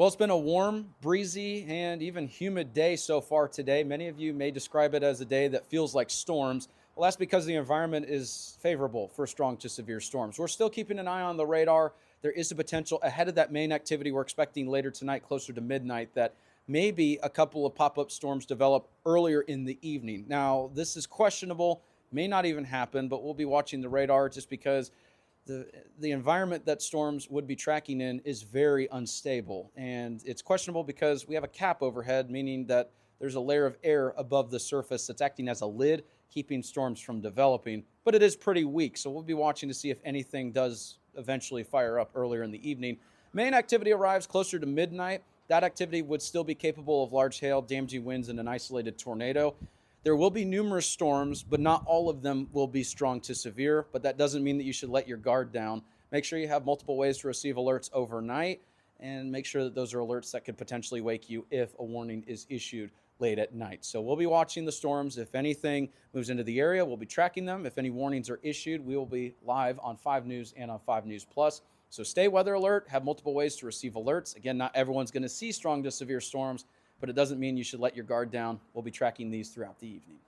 Well, it's been a warm, breezy, and even humid day so far today. Many of you may describe it as a day that feels like storms. Well, that's because the environment is favorable for strong to severe storms. We're still keeping an eye on the radar. There is a potential ahead of that main activity we're expecting later tonight, closer to midnight, that maybe a couple of pop up storms develop earlier in the evening. Now, this is questionable, may not even happen, but we'll be watching the radar just because the environment that storms would be tracking in is very unstable, and it's questionable because we have a cap overhead, meaning that there's a layer of air above the surface that's acting as a lid, keeping storms from developing, but it is pretty weak. So we'll be watching to see if anything does eventually fire up earlier in the evening. Main activity arrives closer to midnight. That activity would still be capable of large hail, damaging winds, and an isolated tornado. There will be numerous storms, but not all of them will be strong to severe. But that doesn't mean that you should let your guard down. Make sure you have multiple ways to receive alerts overnight, and make sure that those are alerts that could potentially wake you if a warning is issued late at night. So we'll be watching the storms. If anything moves into the area, we'll be tracking them. If any warnings are issued, we will be live on 5 News and on 5 News Plus. So stay weather alert, have multiple ways to receive alerts. Again, not everyone's going to see strong to severe storms, but it doesn't mean you should let your guard down. We'll be tracking these throughout the evening.